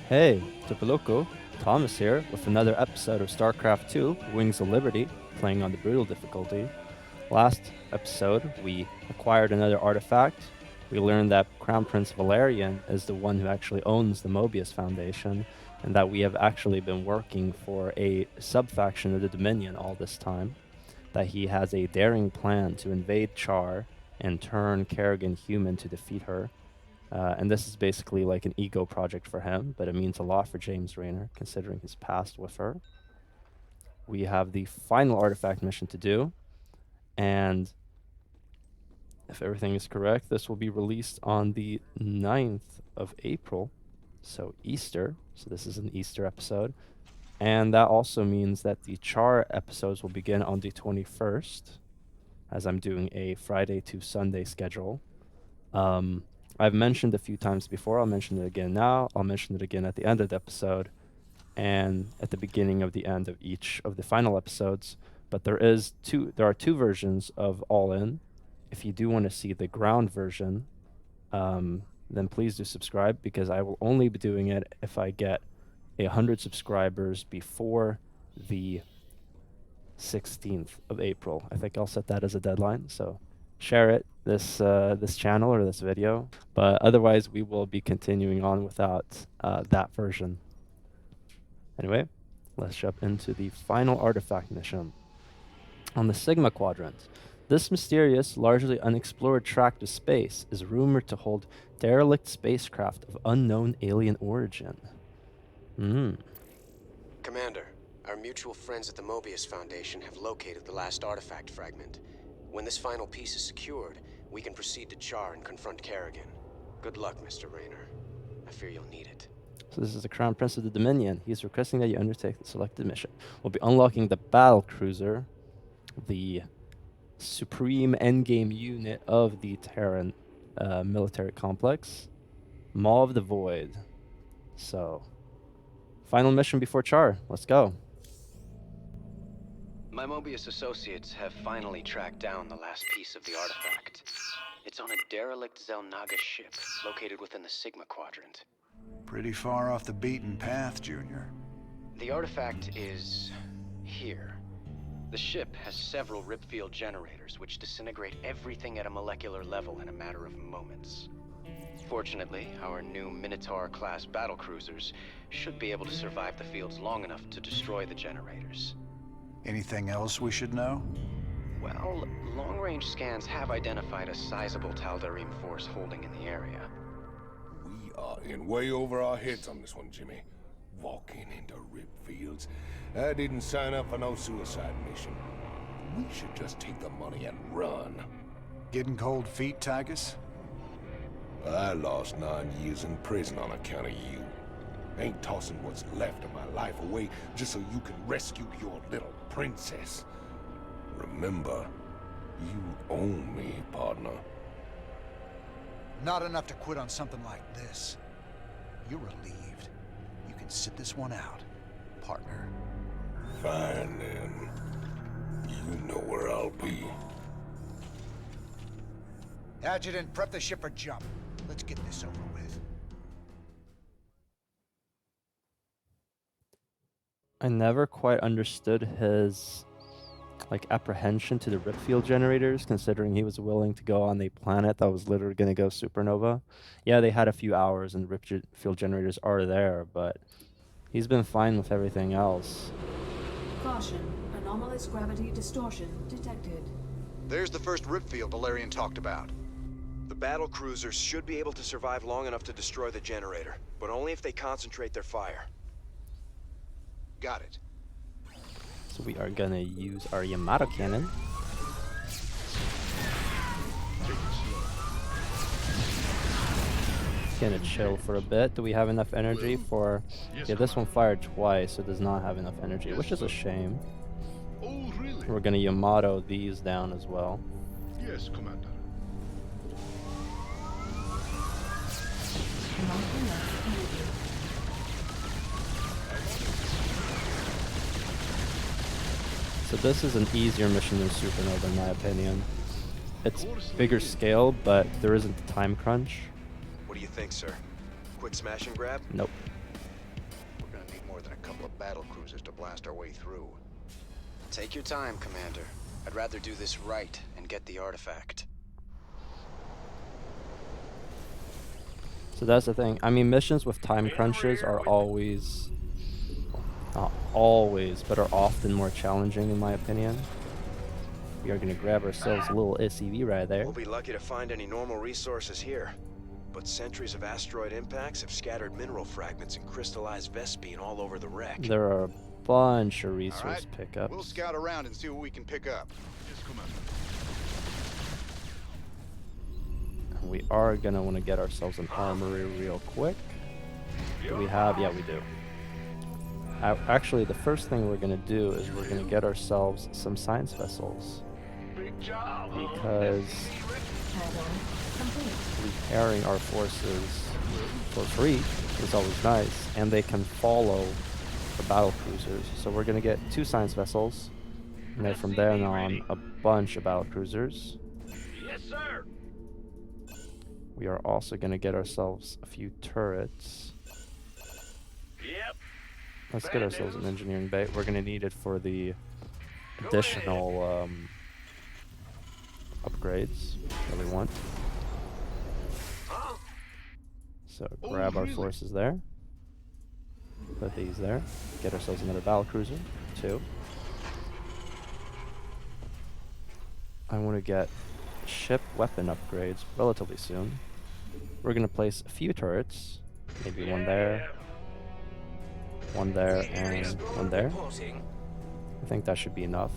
Hey, Tupaloco, Thomas here with another episode of StarCraft 2, Wings of Liberty, playing on the brutal difficulty. Last episode, we acquired another artifact. We learned that Crown Prince Valerian is the one who actually owns the Mobius Foundation, and that we have actually been working for a sub-faction of the Dominion all this time. That he has a daring plan to invade Char and turn Kerrigan human to defeat her. And this is basically like an ego project for him, but it means a lot for James Raynor, considering his past with her. We have the final artifact mission to do, and if everything is correct, this will be released on the 9th of April, so Easter. So this is an Easter episode. And that also means that the Char episodes will begin on the 21st, as I'm doing a Friday to Sunday schedule. I've mentioned a few times before. I'll mention it again now. I'll mention it again at the end of the episode and at the beginning of the end of each of the final episodes. But there are two versions of All In. If you do want to see the ground version, then please do subscribe, because I will only be doing it if I get 100 subscribers before the 16th of April. I think I'll set that as a deadline. So share it, this channel or this video, but otherwise we will be continuing on without that version. Anyway, let's jump into the final artifact mission. On the Sigma Quadrant, this mysterious, largely unexplored tract of space is rumored to hold derelict spacecraft of unknown alien origin. Commander, our mutual friends at the Mobius Foundation have located the last artifact fragment. When this final piece is secured, we can proceed to Char and confront Kerrigan. Good luck, Mr. Raynor. I fear you'll need it. So this is the Crown Prince of the Dominion. He's requesting that you undertake the selected mission. We'll be unlocking the battle cruiser, the supreme endgame unit of the Terran military complex, Maw of the Void. So, final mission before Char. Let's go. My Mobius associates have finally tracked down the last piece of the artifact. It's on a derelict Zelnaga ship located within the Sigma Quadrant. Pretty far off the beaten path, Junior. The artifact is here. The ship has several ripfield generators which disintegrate everything at a molecular level in a matter of moments. Fortunately, our new Minotaur-class battlecruisers should be able to survive the fields long enough to destroy the generators. Anything else we should know? Well, long-range scans have identified a sizable Tal'Darim force holding in the area. We are in way over our heads on this one, Jimmy. Walking into rip fields. I didn't sign up for no suicide mission. We should just take the money and run. Getting cold feet, Tygus? I lost 9 years in prison on account of you. Ain't tossing what's left of my life away just so you can rescue your little princess. Remember, you own me, partner. Not enough to quit on something like this. You're relieved. You can sit this one out, partner. Fine, then. You know where I'll be. Adjutant, prep the ship for jump. Let's get this over with. I never quite understood his apprehension to the ripfield generators, considering he was willing to go on a planet that was literally going to go supernova. Yeah, they had a few hours and the ripfield generators are there, but he's been fine with everything else. Caution. Anomalous gravity distortion detected. There's the first ripfield Valerian talked about. The battle cruisers should be able to survive long enough to destroy the generator, but only if they concentrate their fire. Got it. So we are gonna use our Yamato cannon. Gonna chill for a bit. Do we have enough energy for... Yeah, this one fired twice, so it does not have enough energy, which is a shame. Oh, really? We're gonna Yamato these down as well. Yes, Commander. So this is an easier mission than Supernova in my opinion. It's bigger scale, but there isn't a time crunch. What do you think, sir? Quick smash and grab? Nope. more than a couple of battle cruisers to blast our way through. Take your time, Commander. I'd rather do this right and get the artifact. So that's the thing. I mean, missions with time crunches are always, not always, but are often more challenging in my opinion. We are going to grab ourselves a little SCV right there. We'll be lucky to find any normal resources here. But centuries of asteroid impacts have scattered mineral fragments and crystallized Vespene all over the wreck. There are a bunch of All resource right, pickups. we'll scout around and see what we can pick up. Yes, Commander. We are going to want to get ourselves an armory real quick. Do we have? Yeah, we do. Actually, the first thing we're going to do is we're going to get ourselves some science vessels. Because Add-on complete. repairing our forces for free is always nice, and they can follow the battle cruisers. So we're going to get 2 science vessels, and then from there on, a bunch of battle cruisers. Yes, sir. We are also going to get ourselves a few turrets. Yep. Let's get ourselves an engineering bay. We're going to need it for the additional upgrades that we want. So grab our forces there. Put these there. Get ourselves another battle cruiser. 2. I want to get ship weapon upgrades relatively soon. We're going to place a few turrets. Maybe one there. One there and one there. I think that should be enough.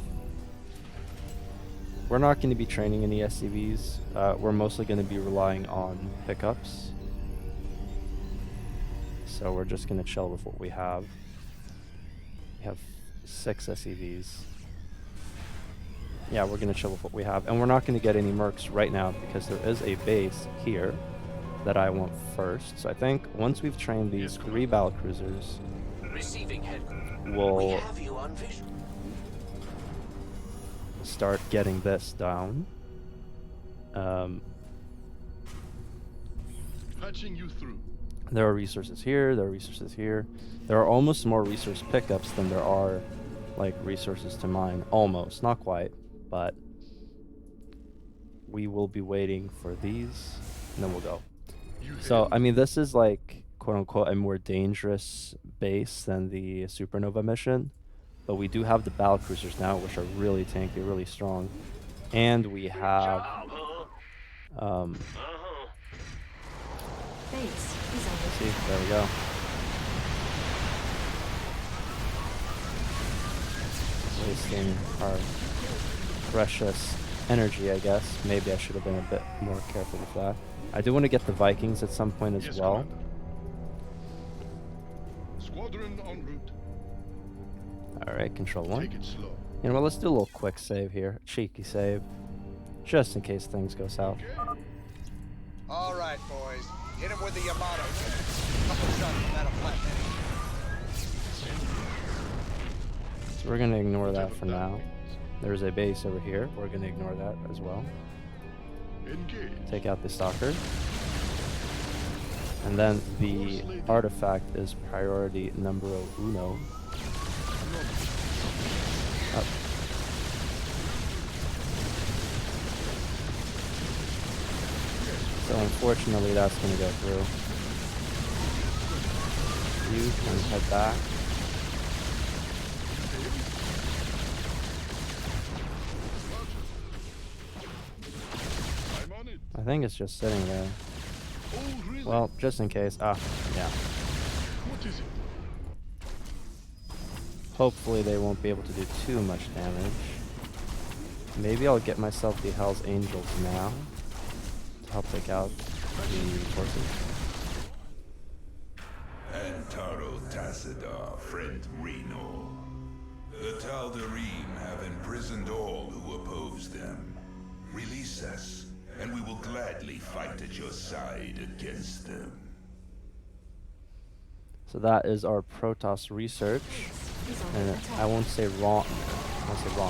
We're not going to be training any SCVs. We're mostly going to be relying on pickups. So we're just going to chill with what we have. We have 6 SCVs. Yeah, we're going to chill with what we have. And we're not going to get any mercs right now because there is a base here that I want first. So I think once we've trained these 3 battle cruisers, Receiving head. We we'll have you on visual. start getting this down. Patching you through. There are resources here, there are resources here. There are almost more resource pickups than there are like resources to mine. Almost, not quite, but we will be waiting for these and then we'll go. So, I mean, this is like quote unquote a more dangerous base than the Supernova mission, but we do have the battle cruisers now, which are really tanky, really strong. And we have Base is under see, there we go. Wasting our precious energy, I guess. Maybe I should have been a bit more careful with that. I do want to get the Vikings at some point as Yes, well. Commander. Squadron en route. Alright, control 1. Take it slow. You know what, let's do a little quick save here. Cheeky save. Just in case things go south. All right, boys. Hit him with the Yamato. Couple shots and that'll flatten it. So we're going to ignore that for now. There's a base over here. We're going to ignore that as well. Engage. Take out the stalker. And then the artifact is priority numero uno. Up. So unfortunately that's going to go through. You can head back. I'm on it. I think it's just sitting there. Oh, really? Well, just in case. Ah, yeah. What is it? Hopefully they won't be able to do too much damage. Maybe I'll get myself the Hell's Angels now to help take out the forces. Antaro Tassadar, friend Reno. The Tal'Darim have imprisoned all who oppose them. Release us, and we will gladly fight at your side against them. So that is our Protoss research. is under And attack. I won't say wrong.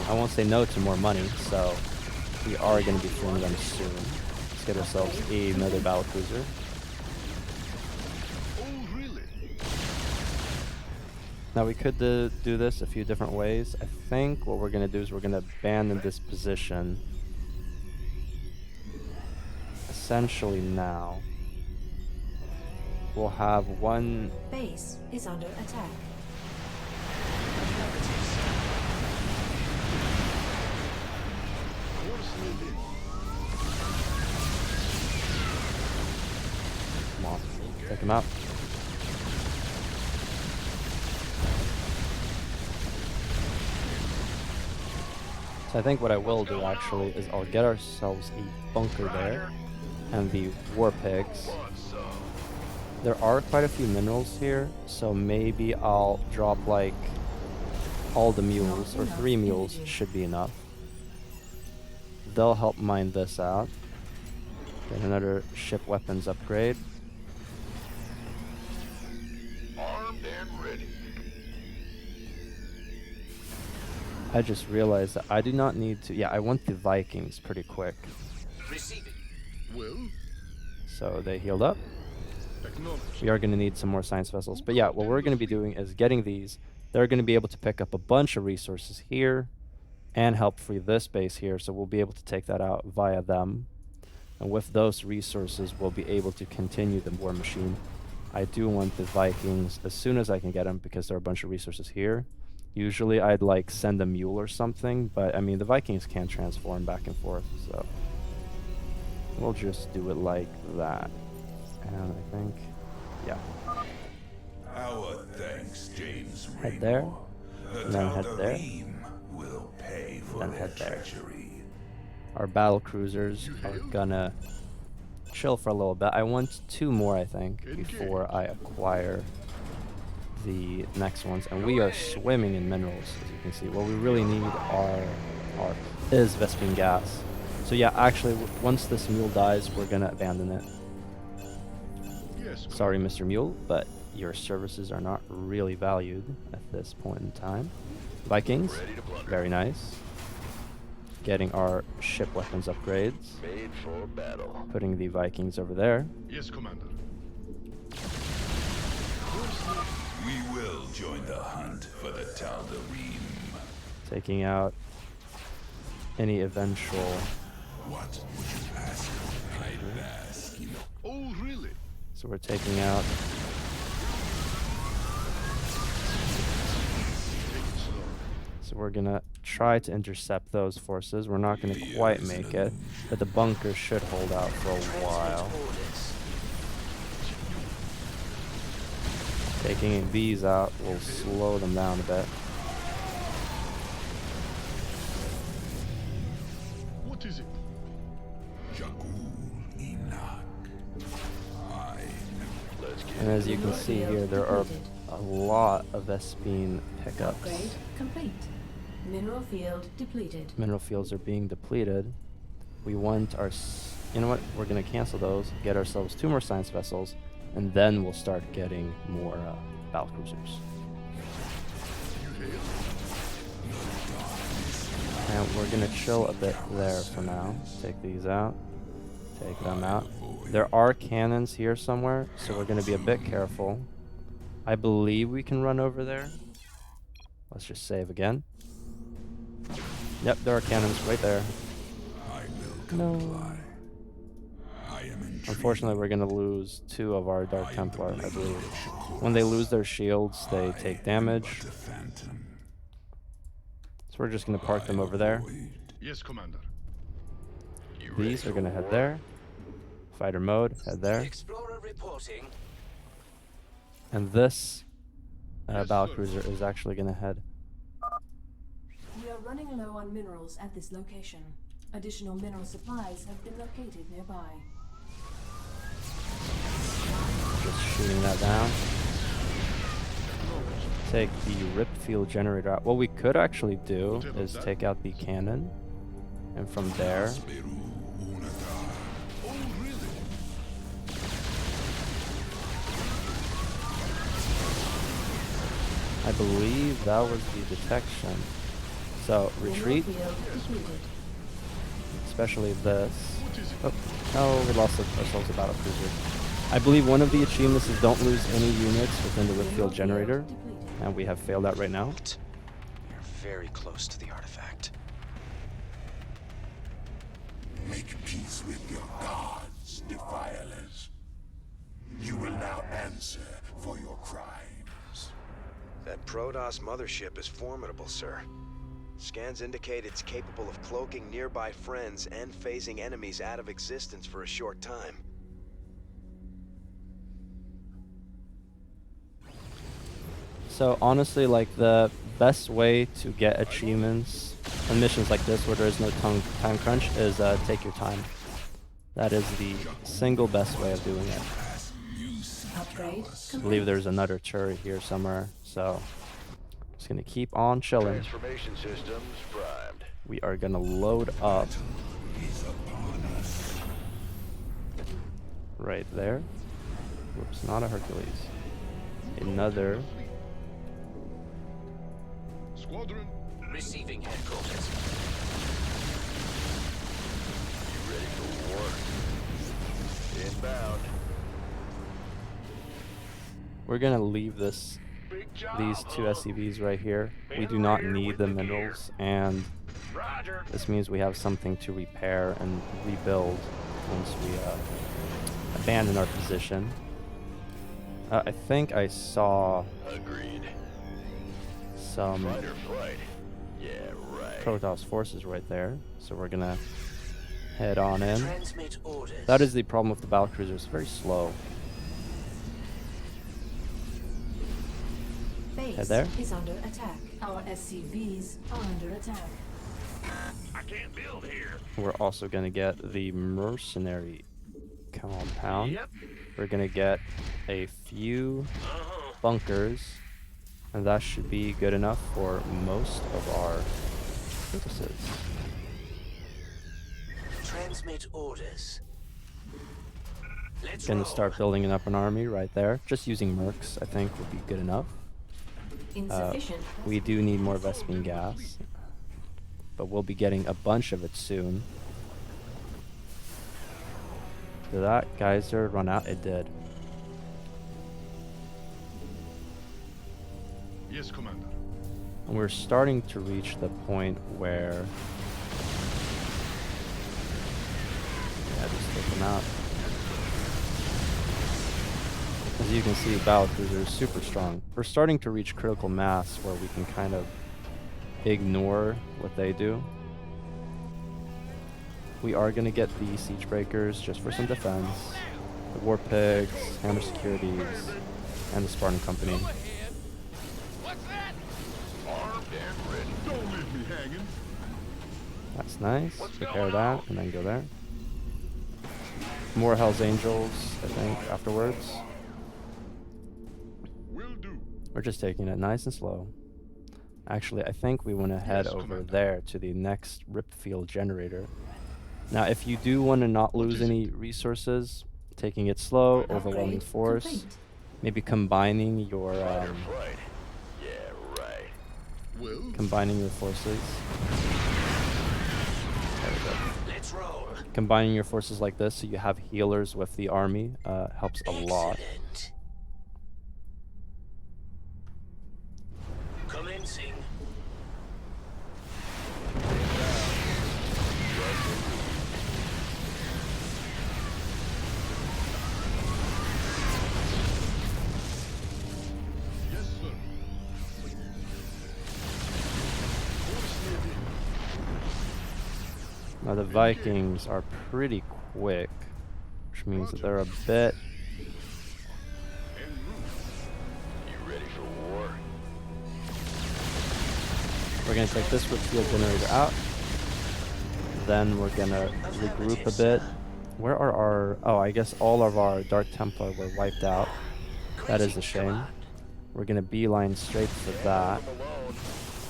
I won't say no to more money, so we are going to be filling them soon. Let's get ourselves another battle cruiser. Oh, really? Now we could do this a few different ways. I think what we're gonna do is we're gonna abandon this position essentially now. We'll have one. Base is under attack. Horsemen in. Come on, take him out. So I think what I will do actually is I'll get ourselves a bunker there and the war pigs. There are quite a few minerals here, so maybe I'll drop like all the mules, or 3 mules should be enough. They'll help mine this out. Get another ship weapons upgrade. Armed and ready. I just realized that I do not need to. Yeah, I want the Vikings pretty quick. Receiving. Well, So they healed up. acknowledged. We are going to need some more science vessels. But yeah, what we're going to be doing is getting these. They're going to be able to pick up a bunch of resources here and help free this base here. So we'll be able to take that out via them. And with those resources, we'll be able to continue the war machine. I do want the Vikings as soon as I can get them because there are a bunch of resources here. Usually I'd like send a mule or something, but I mean the Vikings can't transform back and forth, so we'll just do it like that. And I think, yeah. Our thanks, James Head there, Raynor. The and then head there, Tal'Darim will pay for then their head there. treachery. Our battle cruisers are gonna chill for a little bit. I want 2 more, I think, before I acquire the next ones, and we are swimming in minerals, as you can see. What we really need is Vespene gas. So yeah, actually, once this mule dies, we're gonna abandon it. Yes, Sorry, Mr. Mule, but your services are not really valued at this point in time. Vikings, very nice. Getting our ship weapons upgrades. Made for battle. Putting the Vikings over there. Yes, Commander. We will join the hunt for the Tal'Darim. Taking out any eventual. What would you ask? I'd ask you. Oh, really? So we're taking out. Take it slow. So we're gonna try to intercept those forces. We're not gonna quite make it, but the bunker should hold out for a while. Taking these out will slow them down a bit. What is it? Jakul Enoch. I And as you can see here, there are a lot of Vespene pickups. Upgrade complete. Mineral field depleted. Mineral fields are being depleted. We want our. You know what? We're gonna cancel those. Get ourselves 2 more science vessels, and then we'll start getting more battle cruisers. And we're gonna chill a bit there for now. Take these out. Take them out. There are cannons here somewhere, so we're gonna be a bit careful. I believe we can run over there. Let's just save again. Yep, there are cannons right there. will No. comply. I am intrigued. Unfortunately, we're gonna lose 2 of our Dark Templar, I believe. When they lose their shields, they take damage. The Phantom. So we're just gonna park them over there. Yes, Commander. These are gonna head there. Fighter mode, head there. Explorer reporting. And this Yes, battle sir. cruiser is actually gonna head. We are running low on minerals at this location. Additional mineral supplies have been located nearby. Just shooting that down. Take the rip field generator out. What we could actually do is take out the cannon. And from there, Beru Unata. Oh, really? I believe that was the detection. So retreat, Mineral field depleted. especially this. What is it? Oh, no, we lost ourselves a battle cruiser. I believe one of the achievements is don't lose any units within the rip field generator. Depleted. and we have failed that right now. You're very close to the artifact. Make peace with your gods, defilers. You will now answer for your crimes. That Protoss mothership is formidable, sir. Scans indicate it's capable of cloaking nearby friends and phasing enemies out of existence for a short time. So honestly, like the best way to get achievements on missions like this where there is no time crunch is take your time. That is the single best way of doing it. Upgrade I believe there's another turret here somewhere, so just gonna keep on chilling. Transformation systems primed. We are gonna load up right there. Whoops, not a Hercules. Another. Squadron. Receiving headquarters. You ready for war? Inbound. We're gonna leave these two SCVs right here. We do not need the minerals, and this means we have something to repair and rebuild once we abandon our position. I think I saw Agreed. some Fight or flight. Yeah, right. Protoss forces right there, so we're gonna head on in. Transmit orders. That is the problem with the battlecruiser, it's very slow. base Head there. is under attack. Our SCVs are under attack. I can't build here. We're also gonna get the mercenary compound. Yep. We're gonna get a few bunkers, and that should be good enough for most of our purposes. Transmit orders. Let's Gonna roll. start building up an army right there. Just using mercs, I think, would be good enough. Insufficient. We do need more Vespene gas, but we'll be getting a bunch of it soon. Did that geyser run out? It did. Yes, Commander. And we're starting to reach the point where... Yeah, just take them out. As you can see, battlecruisers are super strong. We're starting to reach critical mass where we can kind of ignore what they do. We are going to get the siege breakers just for some defense, the war pigs, hammer securities, and the Spartan company. Armed and ready. Don't leave me hanging. That's nice. Repair that and then go there. More Hell's Angels, I think, afterwards. Will do. We're just taking it nice and slow. Actually, I think we want to head Yes, over Commander. there to the next Ripfield generator. Now, if you do want to not lose any resources, taking it slow, overwhelming Upgrade force, complete. maybe combining your Fight or flight. Yeah, right. Well, combining your forces. There we go. Let's roll. Combining your forces like this, so you have healers with the army, helps a lot. Excellent. Commencing. yes, sir. Now the Vikings are pretty quick, which means that they're a bit... En route. You ready for war? We're going to take this Ripfield generator out. Then we're going to regroup a bit. Where are our... Oh, I guess all of our Dark Templar were wiped out. That is a shame. We're going to beeline straight for that.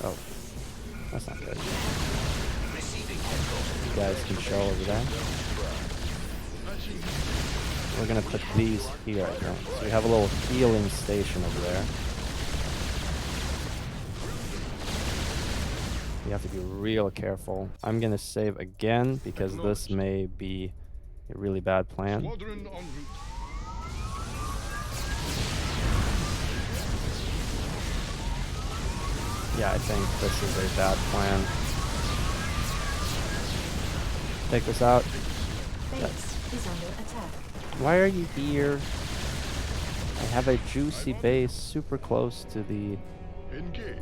Oh, that's not good. Receiving headquarters. You guys can show over there. We're going to put these here, I think. So we have a little healing station over there. You have to be real careful. I'm going to save again because this may be a really bad plan. Squadron en route. Yeah, I think this is a bad plan. Take this out. Base is under attack. Why are you here? I have a juicy base super close to the... Engage.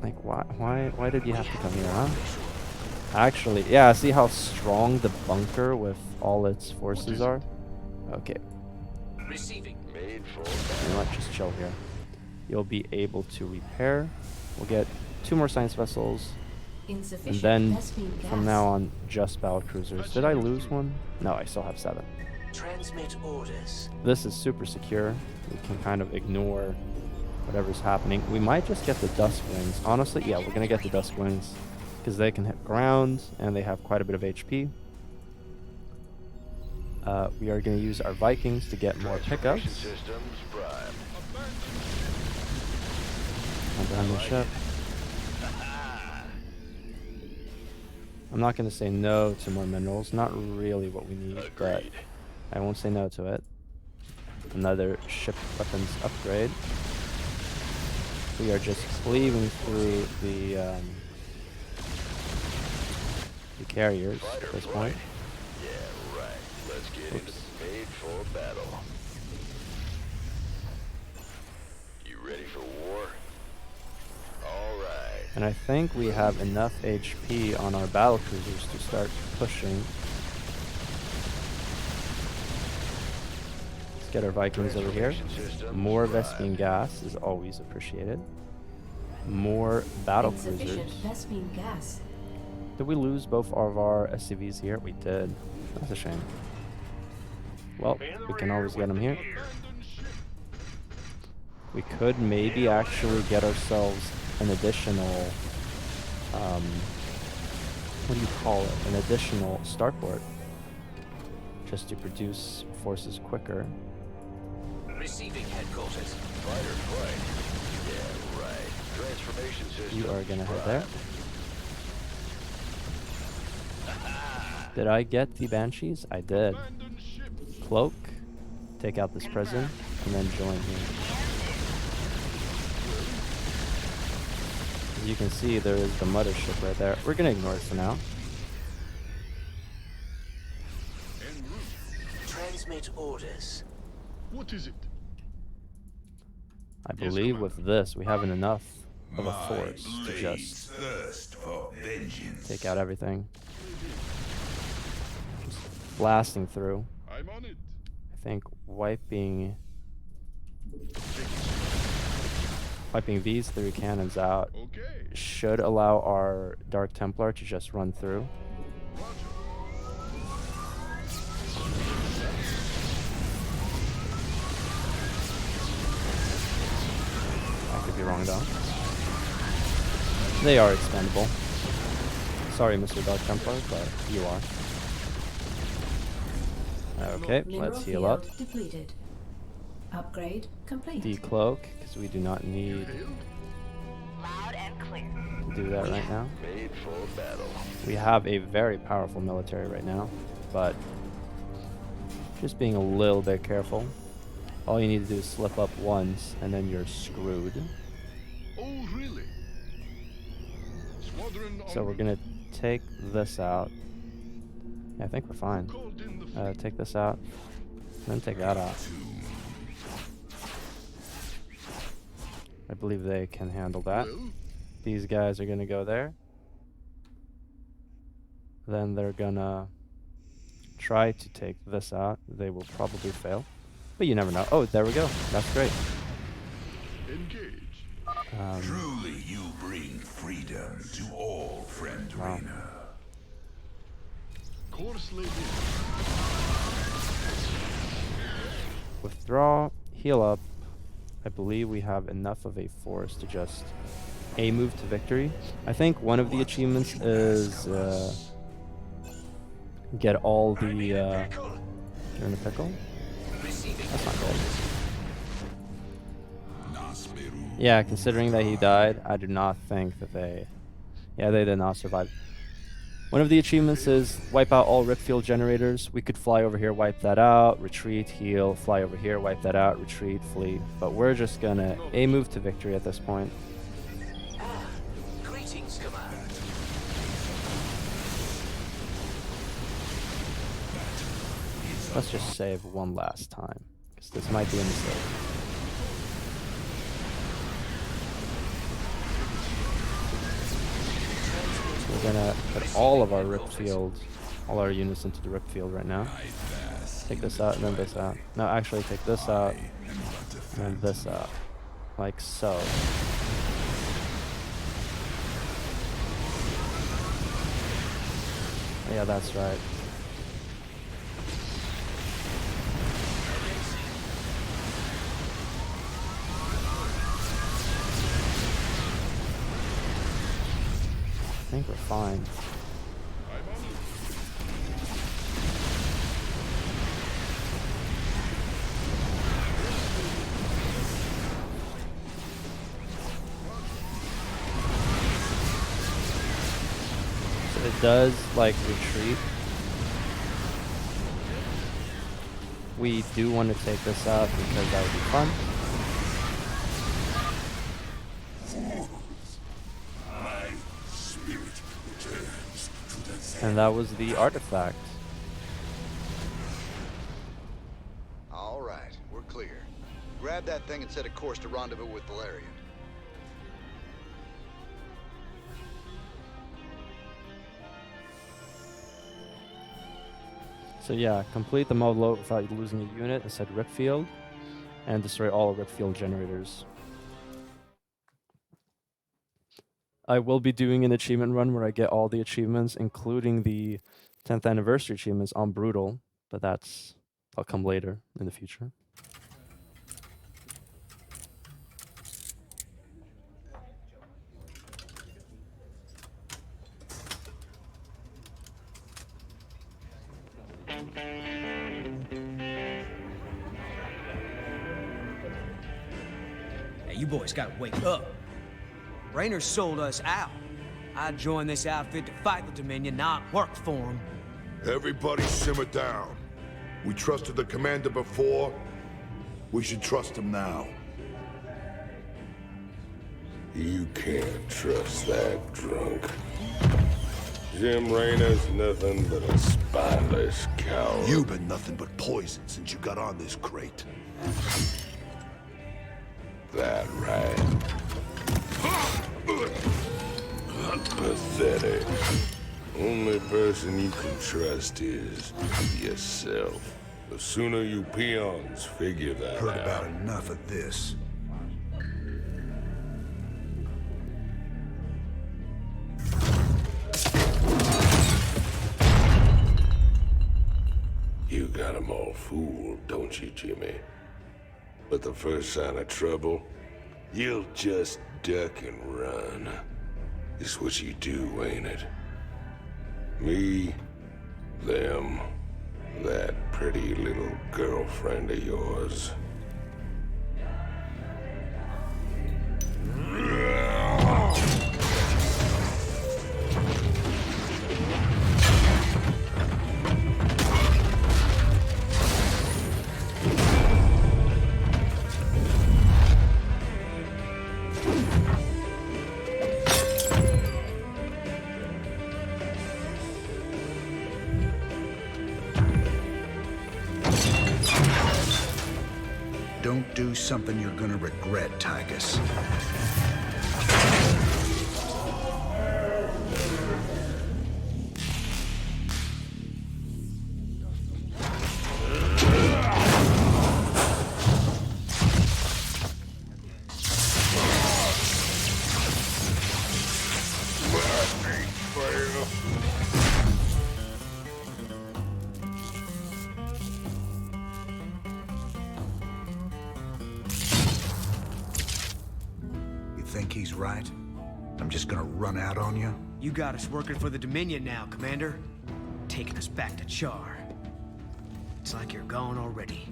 Like, why did you have to come here, huh? Actually, yeah, see how strong the bunker with all its forces are? Okay, Receiving. Made for you know what, just chill here. You'll be able to repair. We'll get 2 more science vessels. And Insufficient then Vespene gas. from now on, just battle cruisers. Did I lose one? No, I still have 7. Transmit orders. This is super secure. We can kind of ignore whatever's happening. We might just get the Dusk Wings. Honestly, yeah, we're gonna get the Dusk Wings because they can hit ground and they have quite a bit of HP. We are gonna use our Vikings to get more pickups. Systems prime. I'm behind the ship. I'm not gonna say no to more minerals. Not really what we need, but Agreed. I won't say no to it. Another ship weapons upgrade. We are just cleaving through the carriers at this point. Yeah, right. Let's get into Oops. made for battle. You ready for war? All right. And I think we have enough HP on our battle cruisers to start pushing. Let's get our Vikings over here. More Vespene gas is always appreciated. More battle Insufficient cruisers. Vespene gas. Did we lose both of our SCVs here? We did. That's a shame. Well, we can always get them here. We could maybe actually get ourselves an additional, what do you call it? An additional starport. Just to produce forces quicker. Receiving headquarters. Fighter flight. Yeah, right. Transformation system. You are gonna head there. Did I get the Banshees? I did. Cloak. Take out this prison. And then join here. As you can see, there is the mothership right there. We're gonna ignore it for now. Transmit orders. What is it? I believe with this, we haven't enough of a My force to blades just thirst for vengeance. take out everything. Just blasting through. I'm on it. I think wiping these 3 cannons out Okay. should allow our Dark Templar to just run through. Roger. I could be wrong though. They are expendable. Sorry, Mr. Dark Templar, but you are. Okay, Mineral let's heal up. field depleted. Upgrade complete. Decloak, because we do not need Loud and clear. to do that right now. Made for battle. We have a very powerful military right now, but just being a little bit careful. All you need to do is slip up once, and then you're screwed. Oh, really? Squadron So we're gonna take this out. Yeah, I think we're fine. called in the Take this out, and then take that out. I believe they can handle that. well, These guys are gonna go there. Then they're gonna try to take this out. They will probably fail, but you never know. Oh, there we go. That's great. engage. Truly you bring freedom to all, friend Wow. Raina. Course laid in. Withdraw, heal up. I believe we have enough of a force to just a move to victory. I think one of the achievements is get all the you're in a pickle. That's not good. Yeah, considering that he died, I do not think that they did not survive. One of the achievements is wipe out all ripfield generators. We could fly over here, wipe that out, retreat, heal, fly over here, wipe that out, retreat, flee. But we're just gonna a move to victory at this point. Let's just save one last time, because this might be a mistake. We're gonna put all of our rip field, all our units into the rip field right now. Take this out and then this out. No, actually take this out and then this out, like so. Yeah, that's right. I think we're fine. So it does like retreat. We do want to take this out because that would be fun. And that was the artifact. All right, we're clear. Grab that thing and set a course to rendezvous with Valerian. So yeah, complete the mode load without losing a unit and set rip field, and destroy all rip field generators. I will be doing an achievement run where I get all the achievements, including the 10th anniversary achievements on Brutal, but that'll come later in the future. Hey, you boys gotta wake up. Raynor sold us out. I joined this outfit to fight the Dominion, not work for them. Everybody simmer down. We trusted the commander before. We should trust him now. You can't trust that drunk. Jim Raynor's nothing but a spineless coward. You've been nothing but poison since you got on this crate. That right. Pathetic. Only person you can trust is yourself. The sooner you peons figure that Heard out. about enough of this. You got 'em all fooled, don't you, Jimmy? But the first sign of trouble, you'll just duck and run. It's what you do, ain't it? Me, them, that pretty little girlfriend of yours. Don't do something you're gonna regret, Tychus. Think he's right? I'm just gonna run out on you? You got us working for the Dominion now, Commander. Taking us back to Char. It's like you're gone already.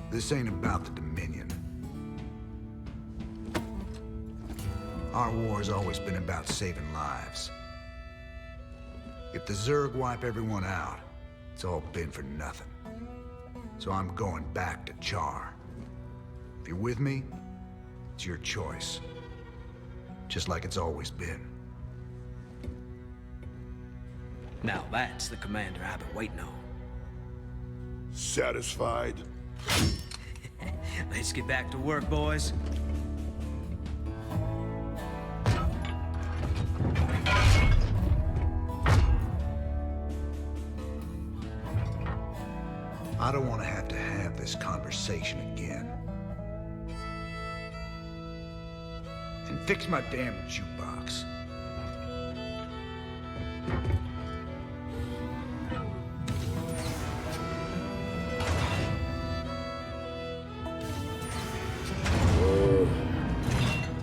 This ain't about the Dominion. Our war's always been about saving lives. If the Zerg wipe everyone out, it's all been for nothing. So I'm going back to Char. If you're with me, it's your choice. Just like it's always been. Now that's the commander I've been waiting on. Satisfied? Let's get back to work, boys. I don't want to have this conversation again. And fix my damn jukebox.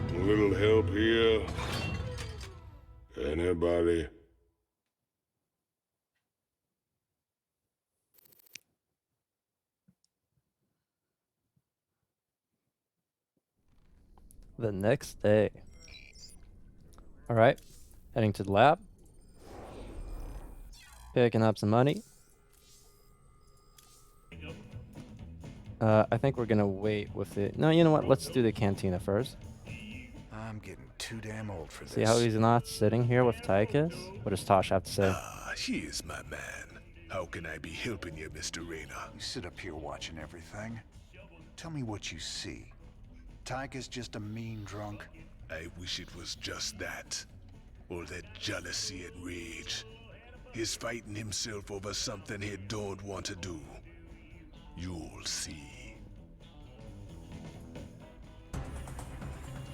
A little help here? Anybody? The next day. Alright, heading to the lab. Picking up some money. I think we're gonna wait with it. No, you know what? Let's do the cantina first. I'm getting too damn old for this. See how he's not sitting here with Tychus? What does Tosh have to say? Ah, he is my man. How can I be helping you, Mr. Rayner? You sit up here watching everything. Tell me what you see. Tychus just a mean drunk? I wish it was just that. All that jealousy and rage. He's fighting himself over something he don't want to do. You'll see.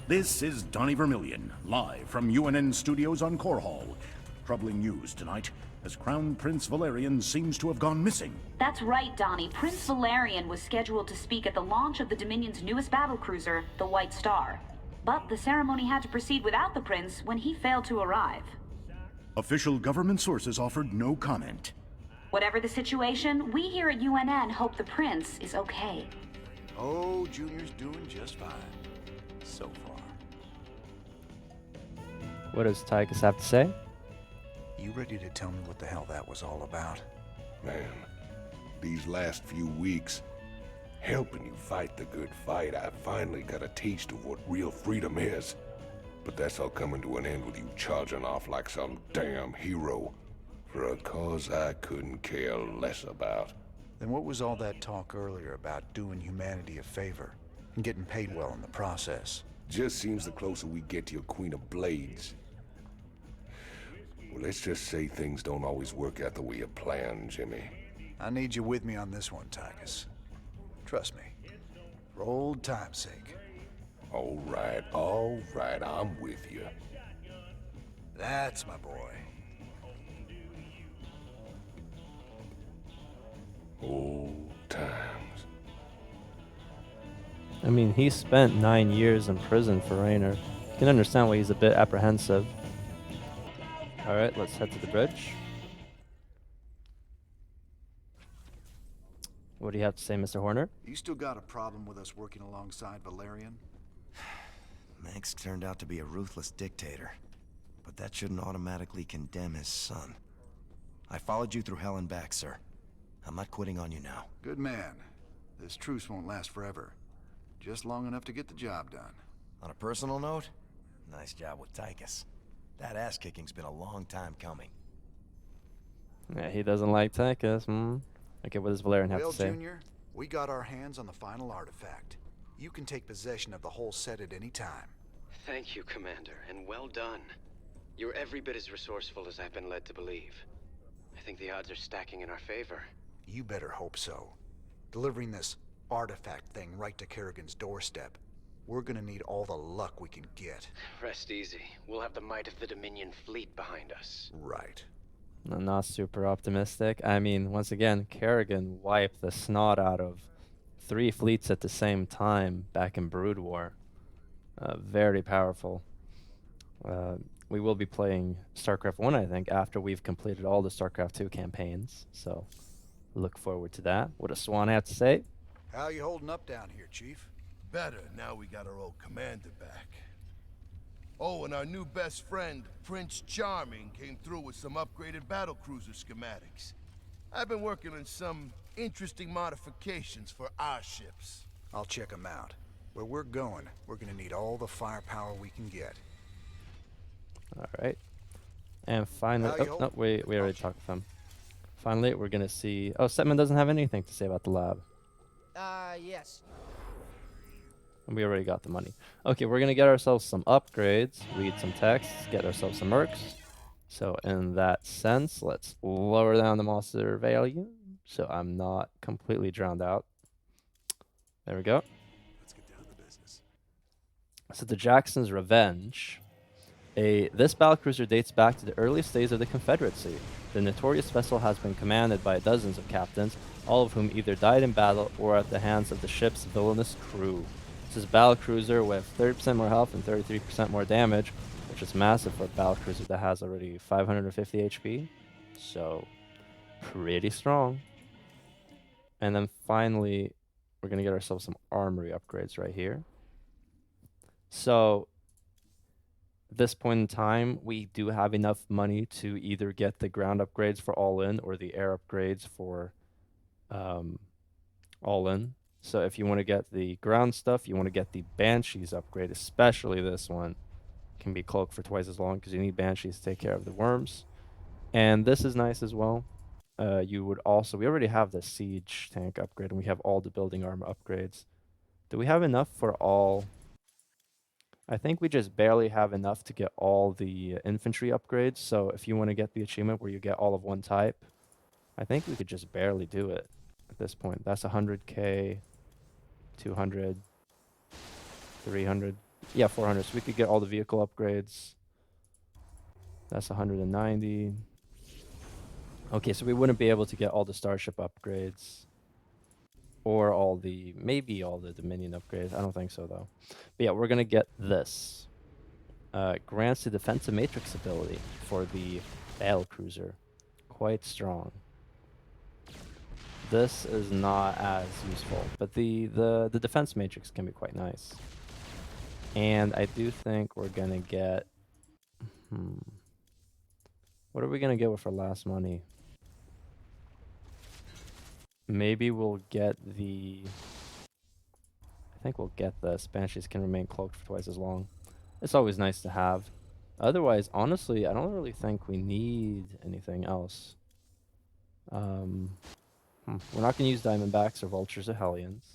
This is Donnie Vermillion, live from UNN Studios on Core Hall. Troubling news tonight, as Crown Prince Valerian seems to have gone missing. That's right, Donnie. Prince Valerian was scheduled to speak at the launch of the Dominion's newest battlecruiser, the White Star. But the ceremony had to proceed without the prince when he failed to arrive. Official government sources offered no comment. Whatever the situation, we here at UNN hope the prince is okay. Oh, Junior's doing just fine. So far. What does Tychus have to say? You ready to tell me what the hell that was all about? Man, these last few weeks, helping you fight the good fight, I finally got a taste of what real freedom is. But that's all coming to an end with you charging off like some damn hero for a cause I couldn't care less about. Then what was all that talk earlier about doing humanity a favor and getting paid well in the process? Just seems the closer we get to your Queen of Blades. Well, let's just say things don't always work out the way you plan, Jimmy. I need you with me on this one, Tychus. Trust me. For old time's sake. All right, I'm with you. That's my boy. Old times. I mean, he spent 9 years in prison for Raynor. You can understand why he's a bit apprehensive. Alright, let's head to the bridge. What do you have to say, Mr. Horner? You still got a problem with us working alongside Valerian? Max turned out to be a ruthless dictator, but that shouldn't automatically condemn his son. I followed you through hell and back, sir. I'm not quitting on you now. Good man. This truce won't last forever. Just long enough to get the job done. On a personal note, nice job with Tychus. That ass-kicking's been a long time coming. Yeah, he doesn't like Tychus. Okay, what does Valerian have to say? Well, Junior, we got our hands on the final artifact. You can take possession of the whole set at any time. Thank you, Commander, and well done. You're every bit as resourceful as I've been led to believe. I think the odds are stacking in our favor. You better hope so. Delivering this artifact thing right to Kerrigan's doorstep. We're gonna need all the luck we can get. Rest easy. We'll have the might of the Dominion fleet behind us. Right. I'm not super optimistic. I mean, once again, Kerrigan wiped the snot out of 3 fleets at the same time back in Brood War. Very powerful. We will be playing StarCraft 1, I think, after we've completed all the StarCraft 2 campaigns. So, look forward to that. What does Swan have to say? How you holding up down here, Chief? Better, now we got our old commander back. Oh, and our new best friend, Prince Charming, came through with some upgraded battlecruiser schematics. I've been working on some interesting modifications for our ships. I'll check them out. Where we're going, we're gonna need all the firepower we can get. Alright. And finally... Oh, no, we already talked with him. Finally, we're gonna see. Oh, Setman doesn't have anything to say about the lab. Yes. And we already got the money. Okay, we're gonna get ourselves some upgrades, read some texts, get ourselves some mercs. So in that sense, let's lower down the monster value so I'm not completely drowned out. There we go. Let's get down to business. So the Jackson's Revenge. This battlecruiser dates back to the earliest days of the Confederacy. The notorious vessel has been commanded by dozens of captains, all of whom either died in battle or at the hands of the ship's villainous crew. This is a battlecruiser with 30% more health and 33% more damage, which is massive for a battlecruiser that has already 550 HP. So, pretty strong. And then finally, we're going to get ourselves some armory upgrades right here. So, this point in time, we do have enough money to either get the ground upgrades for all in or the air upgrades for all in. So if you want to get the ground stuff, you want to get the Banshees upgrade, especially this one. Can be cloaked for twice as long because you need Banshees to take care of the worms. And this is nice as well. You would also, we already have the siege tank upgrade and we have all the building armor upgrades. Do we have enough for all? I think we just barely have enough to get all the infantry upgrades. So if you want to get the achievement where you get all of one type, I think we could just barely do it at this point. That's 100k, 200, 300, yeah, 400. So we could get all the vehicle upgrades. That's 190. Okay, so we wouldn't be able to get all the starship upgrades. Or all the, maybe all the Dominion upgrades. I don't think so, though. But yeah, we're going to get this. Grants the defensive matrix ability for the battlecruiser. Quite strong. This is not as useful, but the defense matrix can be quite nice. And I do think we're going to get... What are we going to get with our last money? Maybe we'll get the... I think we'll get this. Banshees can remain cloaked for twice as long. It's always nice to have. Otherwise, honestly, I don't really think we need anything else. We're not going to use Diamondbacks or Vultures or Hellions.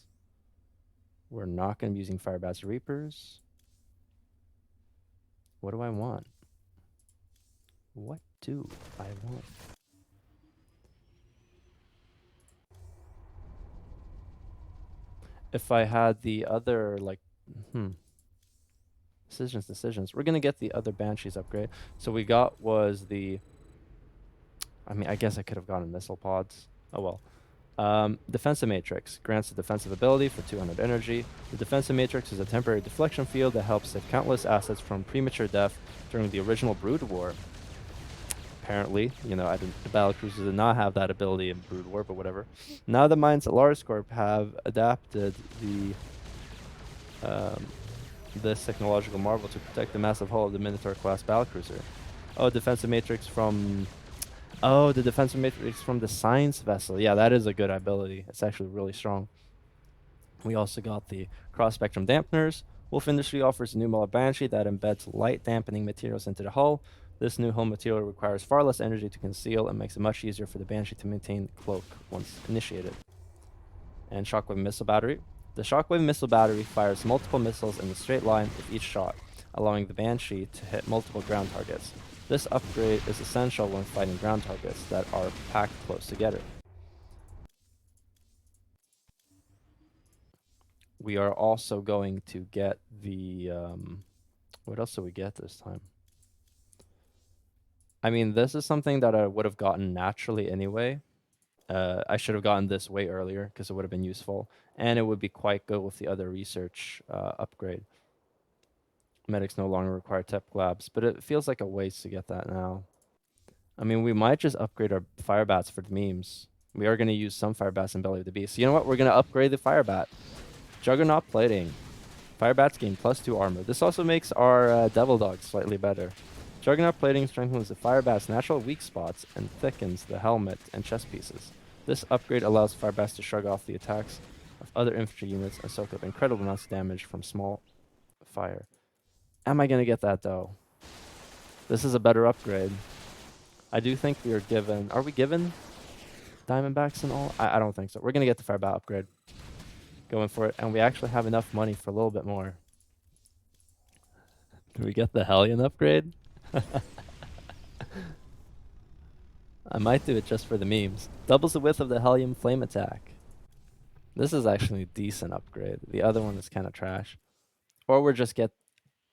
We're not going to be using Firebats or Reapers. What do I want? What do I want? If I had the other, like, decisions. We're going to get the other Banshees upgrade. So we got was the, I mean, I guess I could have gotten missile pods. Oh, well. Defensive Matrix grants a defensive ability for 200 energy. The Defensive Matrix is a temporary deflection field that helps save countless assets from premature death during the original Brood War. Apparently, you know, the battlecruisers did not have that ability in Brood War, but whatever. Now the mines at Lars Corp have adapted this technological marvel to protect the massive hull of the Minotaur-class battlecruiser. Oh, defensive matrix from... Oh, the defensive matrix from the science vessel. Yeah, that is a good ability. It's actually really strong. We also got the cross-spectrum dampeners. Wolf Industry offers a new model Banshee that embeds light dampening materials into the hull. This new hull material requires far less energy to conceal and makes it much easier for the Banshee to maintain cloak once initiated. And Shockwave Missile Battery. The Shockwave Missile Battery fires multiple missiles in a straight line with each shot, allowing the Banshee to hit multiple ground targets. This upgrade is essential when fighting ground targets that are packed close together. We are also going to get the... what else do we get this time? I mean, this is something that I would have gotten naturally anyway. I should have gotten this way earlier because it would have been useful. And it would be quite good with the other research upgrade. Medics no longer require tech labs, but it feels like a waste to get that now. I mean, we might just upgrade our Firebats for the memes. We are going to use some Firebats in Belly of the Beast. So you know what? We're going to upgrade the Firebat. Juggernaut Plating. Firebats gain +2 armor. This also makes our Devil Dog slightly better. Juggernaut Plating strengthens the Firebat's natural weak spots and thickens the helmet and chest pieces. This upgrade allows Firebats to shrug off the attacks of other infantry units and soak up incredible amounts of damage from small fire. Am I going to get that, though? This is a better upgrade. I do think we are given... Are we given? Diamondbacks and all? I don't think so. We're going to get the Firebat upgrade. Going for it. And we actually have enough money for a little bit more. Do we get the Hellion upgrade? I might do it just for the memes. Doubles the width of the Hellion flame attack. This is actually a decent upgrade. The other one is kind of trash. Or we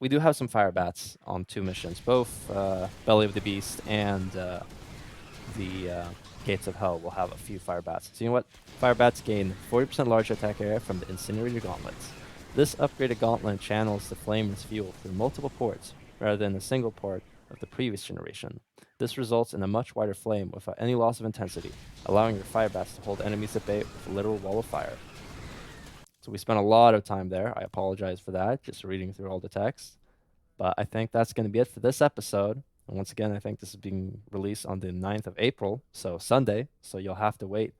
do have some Firebats on 2 missions. Both Belly of the Beast and the Gates of Hell will have a few Firebats. So you know what? Firebats gain 40% larger attack area from the Incinerator Gauntlets. This upgraded gauntlet channels the flame's fuel through multiple ports, rather than a single port of the previous generation. This results in a much wider flame without any loss of intensity, allowing your Firebats to hold enemies at bay with a literal wall of fire. So we spent a lot of time there. I apologize for that, just reading through all the text. But I think that's going to be it for this episode. And once again, I think this is being released on the 9th of April, so Sunday. So you'll have to wait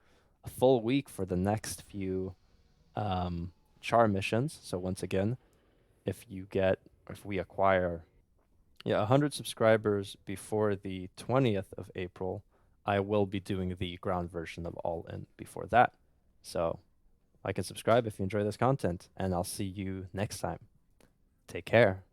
a full week for the next few char missions. So once again, if we acquire 100 subscribers before the 20th of April, I will be doing the ground version of All In before that. So like and subscribe if you enjoy this content, and I'll see you next time. Take care.